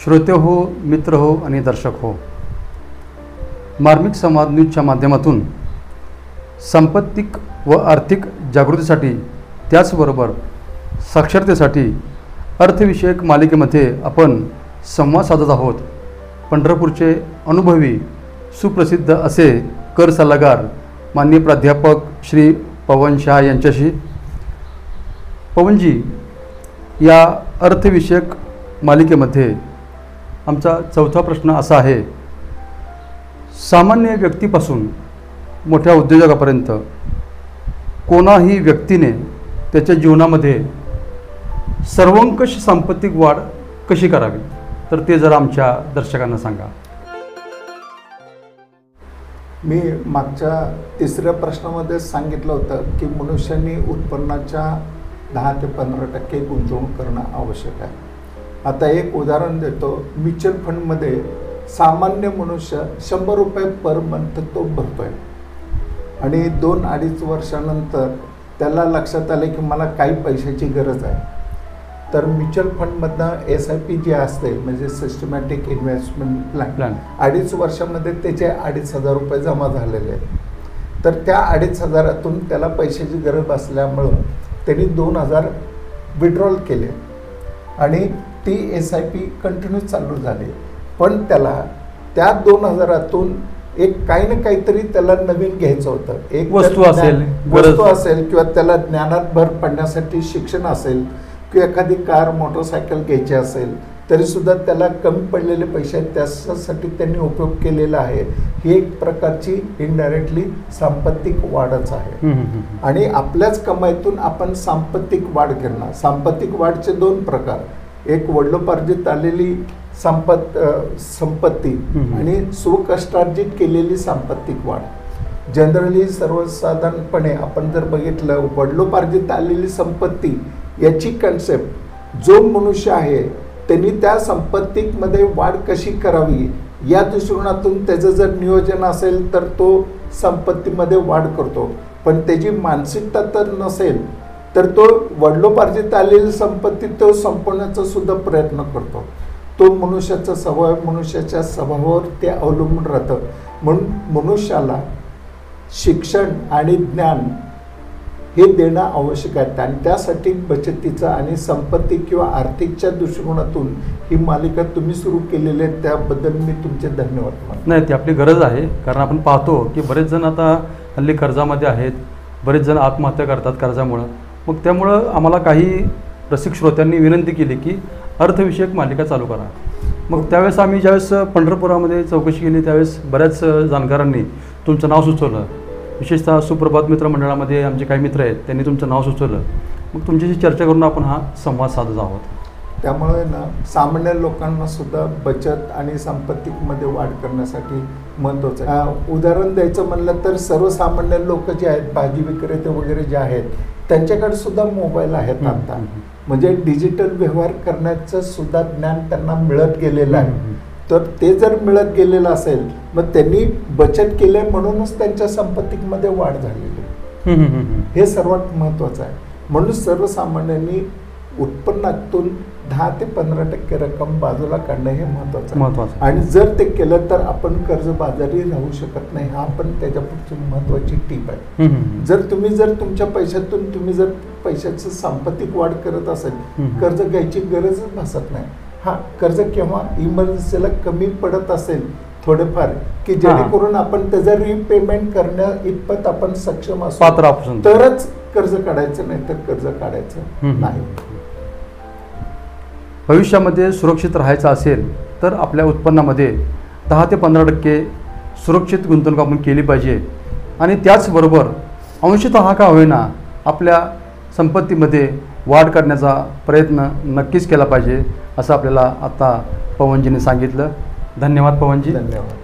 श्रोते हो, मित्र हो आणि दर्शक हो, मार्मिक संवाद न्यूजच्या माध्यमातून सांपत्तिक व आर्थिक जागृतीसाठी त्याचबरोबर साक्षरतेसाठी अर्थविषयक मालिकेमध्ये आपण संवाद साधत आहोत पंढरपूरचे अनुभवी सुप्रसिद्ध असे कर सल्लागार माननीय प्राध्यापक श्री पवन शाह यांच्याशी। पवनजी, या अर्थविषयक मालिकेमध्ये आमचा चौथा प्रश्न असा आहे, सामान्य व्यक्तीपासून मोठ्या उद्योजकापर्यंत कोणाही व्यक्तीने त्याच्या जीवनामध्ये सर्वंकष सांपत्तिक वाढ कशी करावी, तर ते जरा आमच्या दर्शकांना सांगा। मी मागच्या तिसऱ्या प्रश्नामध्ये सांगितलं होतं की मनुष्याने उत्पन्नाच्या 10 ते 15% गुंतवणूक करणं आवश्यक आहे। आता एक उदाहरण देतो। म्युच्युअल फंडमध्ये सामान्य मनुष्य 100 रुपये पर मंथ तो भरतोय आणि 2-2.5 वर्षानंतर त्याला लक्षात आले की मला काही पैशाची गरज आहे, तर म्युच्युअल फंडमधनं SIP जी असते म्हणजे सिस्टमॅटिक इन्व्हेस्टमेंट प्लॅन 2.5 वर्षामध्ये त्याचे 2,500 रुपये जमा झालेले आहेत। तर त्या 2,500तून त्याला पैशाची गरज असल्यामुळं त्यांनी 2,000 विड्रॉल केले आणि ती SIP कंटिन्यू चालू झाली। पण त्याला त्या 2,000तून एक काही ना काहीतरी त्याला नवीन घ्यायचं होतं, एक वस्तू असेल किंवा त्याला ज्ञानात भर पडण्यासाठी शिक्षण असेल किंवा एखादी कार मोटरसायकल घ्यायची असेल तरी सुद्धा त्याला कमी पडलेले पैसे त्यासाठी त्यांनी उपयोग केलेला आहे। ही एक प्रकारची इनडायरेक्टली सांपत्तिक वाढच आहे आणि आपल्याच कमाईतून आपण सांपत्तिक वाढ करणं। सांपत्तिक वाढचे 2 प्रकार, एक वडिलोपार्जित आलेली संपत्ती आणि स्वकष्टार्जित केलेली सांपत्तिक वाढ। जनरली सर्वसाधारणपणे आपण जर बघितलं, वडिलोपार्जित आलेली संपत्ती याची कन्सेप्ट जो मनुष्य आहे त्यांनी त्या संपत्तीमध्ये वाढ कशी करावी या दृष्टिकोनातून त्याचं जर नियोजन असेल तर तो संपत्तीमध्ये वाढ करतो, पण त्याची मानसिकता तर नसेल तर तो वडिलोपार्जित आलेली संपत्ती तो संपवण्याचा सुद्धा प्रयत्न करतो। तो मनुष्याचा स्वभाव, मनुष्याच्या स्वभावावर ते अवलंबून राहतं। म्हणून मनुष्याला शिक्षण आणि ज्ञान हे देणं आवश्यक आहे आणि त्यासाठी बचतीचा आणि संपत्ती किंवा आर्थिकच्या दृष्टिकोनातून ही मालिका तुम्ही सुरू केलेली आहे, त्याबद्दल मी तुमचे धन्यवाद मानतो। नाही, ती आपली गरज आहे, कारण आपण पाहतो की बरेच जण आता हल्ली कर्जामध्ये आहेत, बरेच जण आत्महत्या करतात कर्जामुळं। मग त्यामुळं आम्हाला काही रसिक श्रोत्यांनी विनंती केली की अर्थविषयक मालिका चालू करा। मग त्यावेळेस आम्ही ज्यावेळेस पंढरपुरामध्ये चौकशी केली त्यावेळेस बऱ्याच जाणकारांनी तुमचं नाव सुचवलं, विशेषतः सुप्रभात मित्र मंडळामध्ये आमचे काही मित्र आहेत त्यांनी तुमचं नाव सुचवलं। मग तुमच्याशी चर्चा करून आपण हा संवाद साधत आहोत। त्यामुळे ना सामान्य लोकांना सुद्धा बचत आणि संपत्तीमध्ये वाढ करण्यासाठी महत्त्वाचं आहे। उदाहरण द्यायचं म्हणलं तर सर्वसामान्य लोक जे आहेत, भाजी विक्रेते वगैरे जे आहेत, त्यांच्याकडे सुद्धा मोबाईल आहेत आता, म्हणजे डिजिटल व्यवहार करण्याचं सुद्धा ज्ञान त्यांना मिळत गेलेलं आहे। तर ते जर मिळत गेलेलं असेल मग त्यांनी बचत केले म्हणूनच त्यांच्या संपत्तीमध्ये वाढ झालेली, हे सर्वात महत्त्वाचं आहे। म्हणून सर्वसामान्यांनी उत्पन्नातून 10 ते 15% रक्कम बाजूला काढणं हे महत्त्वाचं आणि जर ते केलं तर आपण कर्जबाजारी राहू शकत नाही। हा पण त्याच्यापुढची महत्त्वाची टीप आहे। जर तुमच्या पैशातून तुम्ही जर पैशाची सांपत्तिक वाढ करत असेल, कर्ज घ्यायची गरजच भासत नाही। हा, कर्ज केव्हा इमर्जन्सीला कमी पडत असेल थोडेफार की जेणेकरून आपण त्याचं रिपेमेंट करण्या इतपत आपण सक्षम असू तरच कर्ज काढायचं, नाही तर कर्ज काढायचं नाही। भविष्यामध्ये सुरक्षित राहायचं असेल तर आपल्या उत्पन्नामध्ये 10 ते 15% सुरक्षित गुंतवणूक आपण केली पाहिजे आणि त्याचबरोबर अंशतः का होईना आपल्या संपत्तीमध्ये वाढ करण्याचा प्रयत्न नक्कीच केला पाहिजे, असं आपल्याला आता पवनजीने सांगितलं। धन्यवाद पवनजी। धन्यवाद।